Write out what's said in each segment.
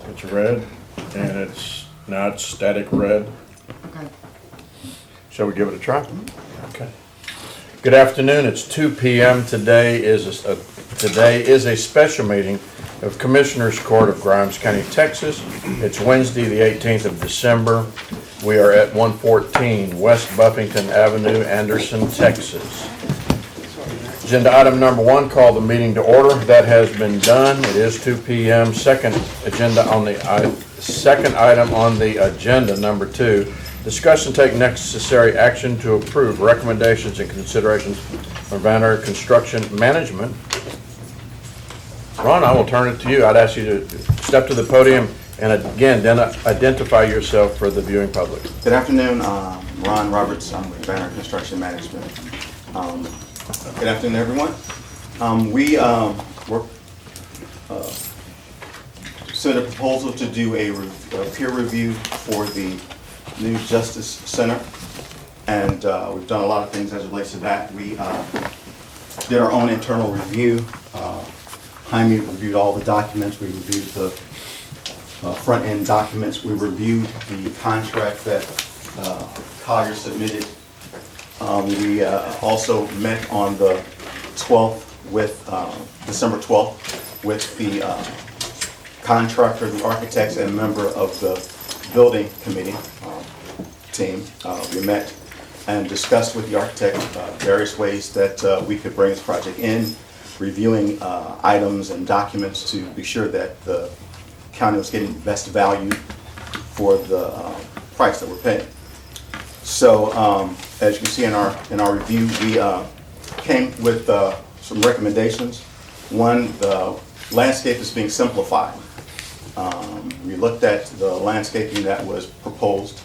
It's red, and it's not static red. Okay. Shall we give it a try? Okay. Good afternoon, it's 2 p.m. Today is a special meeting of Commissioners Court of Grimes County, Texas. It's Wednesday, the 18th of December. We are at 114 West Buffington Avenue, Anderson, Texas. Agenda item number 1, call the meeting to order. That has been done. It is 2 p.m. Second item on the agenda, number 2, discuss and take necessary action to approve recommendations and considerations from Vanner Construction Management. Ron, I will turn it to you. I'd ask you to step to the podium and again, then identify yourself for the viewing public. Good afternoon, Ron Roberts. I'm with Vanner Construction Management. Good afternoon, everyone. We sent a proposal to do a peer review for the new Justice Center, and we've done a lot of things as it relates to that. We did our own internal review. Jaime reviewed all the documents. We reviewed the front-end documents. We reviewed the contract that Collier submitted. We also met on the 12th with, December 12th, with the contractor, the architects, and member of the building committee team. We met and discussed with the architect various ways that we could bring this project in, reviewing items and documents to be sure that the county was getting the best value for the price that we're paying. So, as you can see in our review, we came with some recommendations. One, the landscape is being simplified. We looked at the landscaping that was proposed,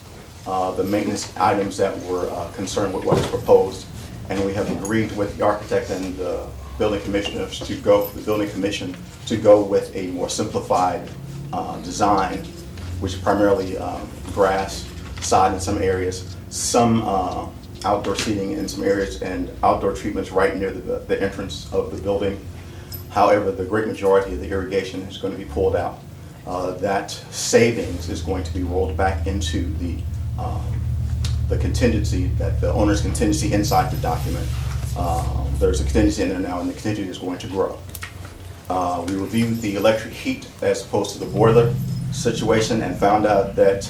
the maintenance items that were concerned with what was proposed, and we have agreed with the architect and the building commissioners to go, the building commission, to go with a more simplified design, which is primarily grass, sod in some areas, some outdoor seating in some areas, and outdoor treatments right near the entrance of the building. However, the great majority of the irrigation is going to be pulled out. That savings is going to be rolled back into the contingency, that the owner's contingency inside the document. There's a contingency in there now, and the contingency is going to grow. We reviewed the electric heat as opposed to the boiler situation and found out that,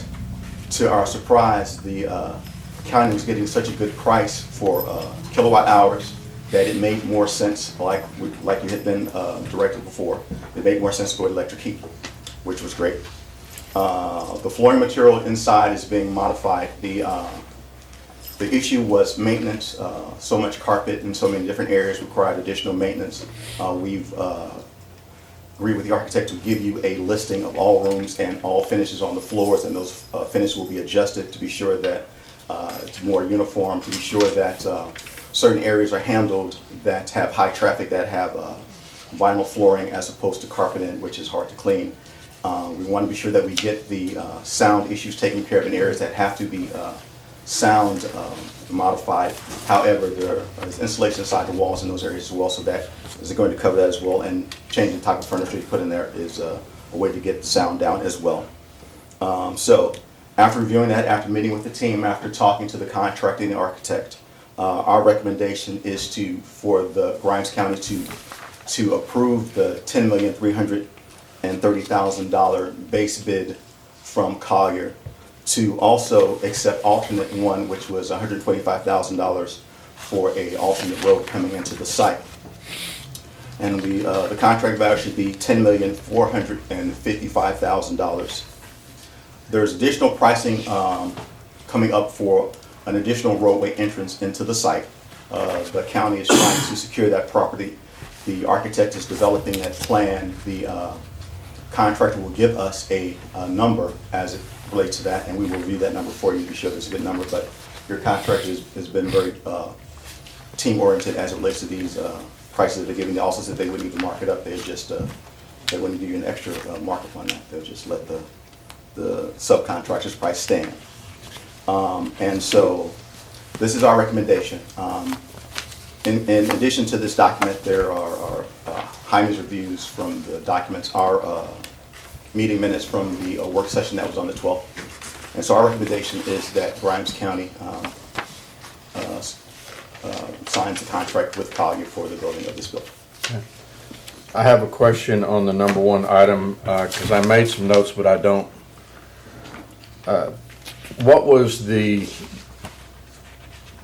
to our surprise, the county was getting such a good price for kilowatt hours that it made more sense, like you had been directed before, it made more sense to go with electric heat, which was great. The flooring material inside is being modified. The issue was maintenance. So much carpet in so many different areas required additional maintenance. We've agreed with the architect to give you a listing of all rooms and all finishes on the floors, and those finishes will be adjusted to be sure that it's more uniform, to be sure that certain areas are handled that have high traffic, that have vinyl flooring as opposed to carpeting, which is hard to clean. We want to be sure that we get the sound issues taken care of in areas that have to be sound modified. However, there is insulation inside the walls in those areas as well, so that is going to cover that as well, and changing the type of furniture you put in there is a way to get the sound down as well. So after reviewing that, after meeting with the team, after talking to the contractor and the architect, our recommendation is for the Grimes County to approve the $10,330,000 base bid from Collier, to also accept alternate one, which was $125,000 for a alternate road coming into the site. And the contract value should be $10,455,000. There's additional pricing coming up for an additional roadway entrance into the site. The county is trying to secure that property. The architect is developing that plan. The contractor will give us a number as it relates to that, and we will review that number for you to be sure it's a good number. But your contractor has been very team-oriented as it relates to these prices that they're giving. They also said they wouldn't even mark it up. They wouldn't give you an extra markup on that. They'll just let the subcontractor's price stand. And so this is our recommendation. In addition to this document, there are Jaime's reviews from the documents. Our meeting minutes from the work session that was on the 12th. And so our recommendation is that Grimes County signs the contract with Collier for the building of this building. I have a question on the number one item, because I made some notes, but I don't. What was the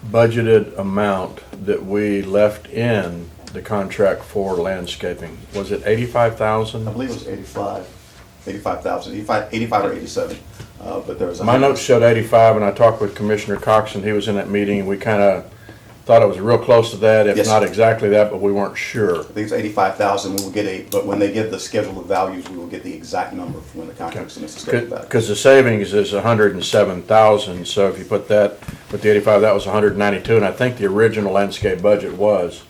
budgeted amount that we left in the contract for landscaping? Was it I $85,000? believe it was 85,000, 85 or 87, but there was. My notes showed 85, and I talked with Commissioner Cox, and he was in that meeting, and we kind of thought it was real close to that, if Yes. not exactly that, but we weren't sure. I think it's 85,000, we will get but when they give the schedule of values, we will get the exact number for when the contract's in the schedule of values. Because the savings is 107,000, so if you put that with the 85, that was 192, and I think the original landscape budget was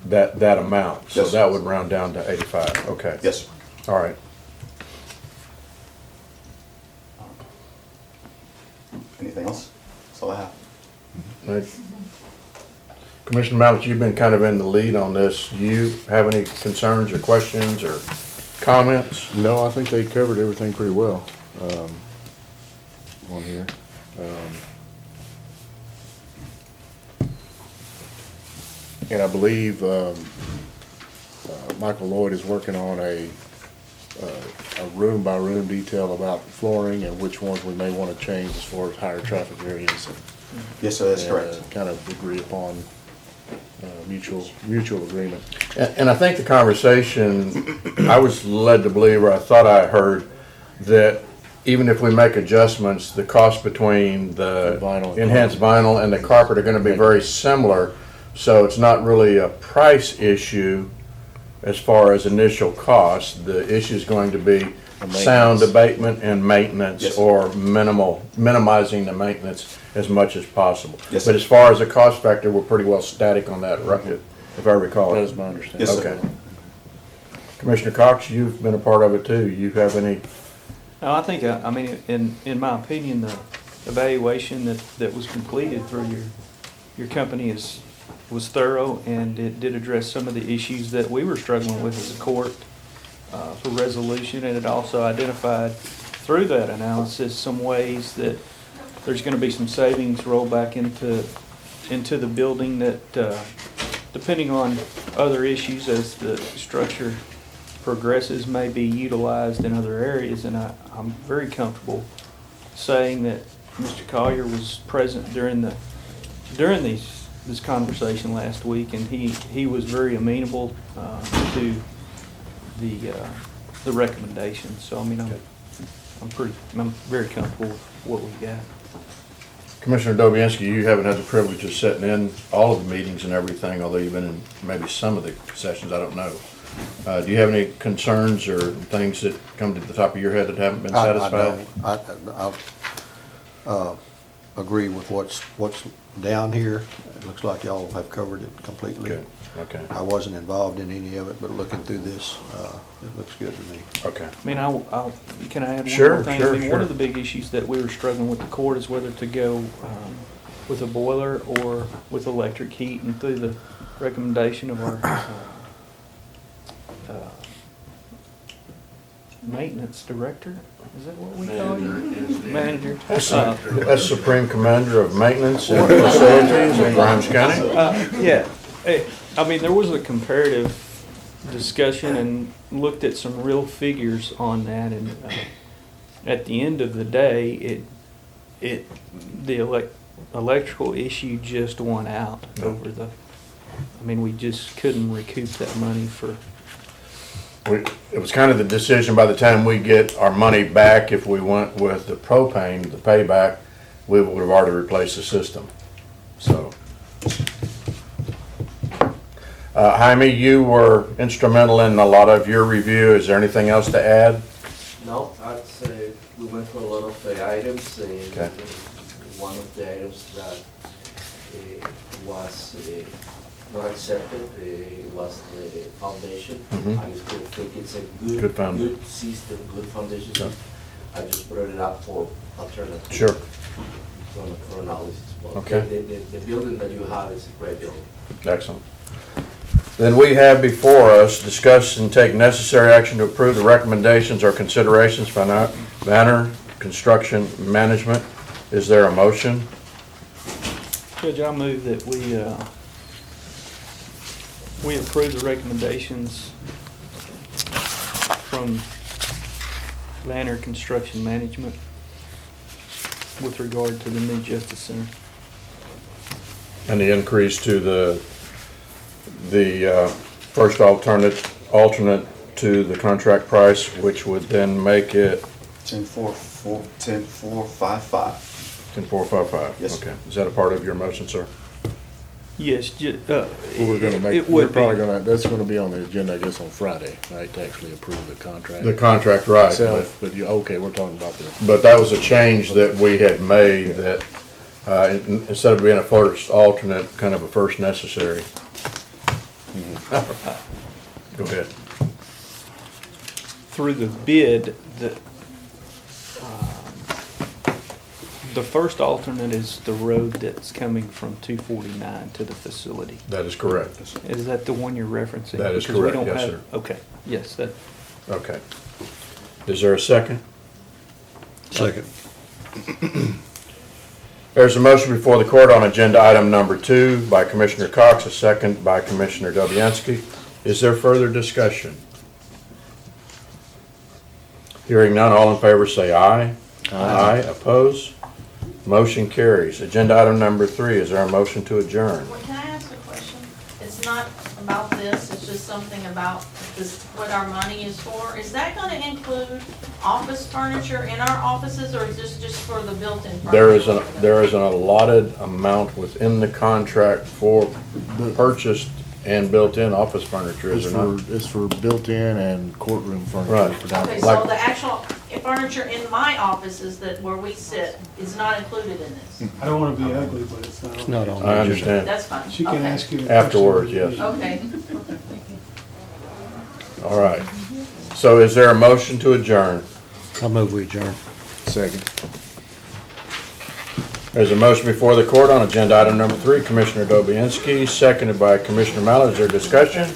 that amount. So Yes. that would round down to 85, okay. Yes, sir. All right. Anything else? That's all I have. Right. Commissioner Mallett, you've been kind of in the lead on this. Do you have any concerns or questions or comments? No, I think they covered everything pretty well, on here. And I believe, Michael Lloyd is working on a room by room detail about flooring and which ones we may want to change as far as higher traffic areas. Yes, sir, that's and, correct. Kind of agree upon, mutual agreement. And I think the conversation, I was led to believe, or I thought I heard, that even if we make adjustments, the cost between the Vinyl. enhanced vinyl and the carpet are gonna be very similar. So it's not really a price issue as far as initial cost. The issue is going to be sound abatement and maintenance, Yes. or minimizing the maintenance as much as possible. Yes, But sir. as far as the cost factor, we're pretty well static on that, right, if I recall. That is my understanding. Yes, sir. Okay. Commissioner Cox, you've been a part of it too. You have any, No, I think, I mean, in my opinion, the evaluation that was completed through your company was thorough, and it did address some of the issues that we were struggling with as a court for resolution, and it also identified through that analysis some ways that there's gonna be some savings rolled back into the building that, depending on other issues as the structure progresses, may be utilized in other areas, and I'm very comfortable saying that Mr. Collier was present during this conversation last week, and he was very amenable to the recommendations. So I mean, I'm very comfortable with what we got. Commissioner Dobianski, you haven't had the privilege of sitting in all of the meetings and everything, although you've been in maybe some of the sessions, I don't know. Do you have any concerns or things that come to the top of your head that haven't been satisfied? I agree with what's down here. It looks like y'all have covered it completely. Good, okay, I wasn't involved in any of it, but looking through this, it looks good to me. okay. I mean, can I add one Sure, more thing? sure, I mean, one of sure. the big issues that we were struggling with the court is whether to go with a boiler or with electric heat, and through the recommendation of our maintenance director, is that what we call you? Manager. That's Supreme Commander of Maintenance and Facilities in Grimes County? Yeah, I mean, there was a comparative discussion and looked at some real figures on that, and at the end of the day, the electrical issue just won out over the, I mean, we just couldn't recoup that money for, It was kind of the decision, by the time we get our money back, if we went with the propane, the payback, we would have already replaced the system, so. Jaime, you were instrumental in a lot of your review. Is there anything else to add? No, I'd say we went through a lot of the items. Okay. One of the items that was not accepted was the foundation. Mhm. I still think it's a Good foundation. good system, good foundation. Yeah. I just brought it up for alternative. Sure. For analysis. But Okay. The building that you have is a great building. Excellent. Then we have before us, discuss and take necessary action to approve the recommendations or considerations for Banner Construction Management. Is there a motion? Judge, I move that we approve the recommendations from Banner Construction Management with regard to the new Justice Center. And the increase to the first alternate to the contract price, which would then make it 10,455. 10,455. Yes. Okay. Is that a part of your motion, sir? Yes, Well, we're gonna make, it we're would probably be. gonna, that's gonna be on the agenda, I guess, on Friday, right, to actually approve the contract. The contract, right. Itself, but you, okay, we're talking about the, But that was a change that we had made that, instead of being a first alternate, kind of a first necessary. Go ahead. Through the bid, the first alternate is the road that's coming from 249 to the facility. That is correct. Is that the one you're referencing? That is Because we correct, don't yes, have- sir. Okay, yes, that, Okay. Is there a second? Second. There's a motion before the court on agenda item number 2 by Commissioner Cox, a second by Commissioner Dobianski. Is there further discussion? Hearing none, all in favor say aye. Aye. Oppose? Motion carries. Agenda item number 3, is there a motion to adjourn? Well, can I ask a question? It's not about this, it's just something about this, what our money is for. Is that gonna include office furniture in our offices, or is this just for the built-in furniture? There is an allotted amount within the contract for purchased and built-in office furniture, is there not? it's for built-in and courtroom furniture. Right. for down- Okay, like- so the actual furniture in my offices that, where we sit, is not included in this? I don't want to be ugly, but it's not. It's not on. the I agenda. understand. That's fine. She can Okay. ask you. Afterwards, yes. Okay. All right. So is there a motion to adjourn? I move we adjourn. Second. There's a motion before the court on agenda item number 3, Commissioner Dobianski, seconded by Commissioner Mallett. Is there discussion?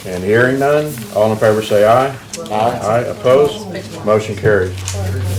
And hearing none, all in favor say aye. Aye. Aye, opposed? Motion carries.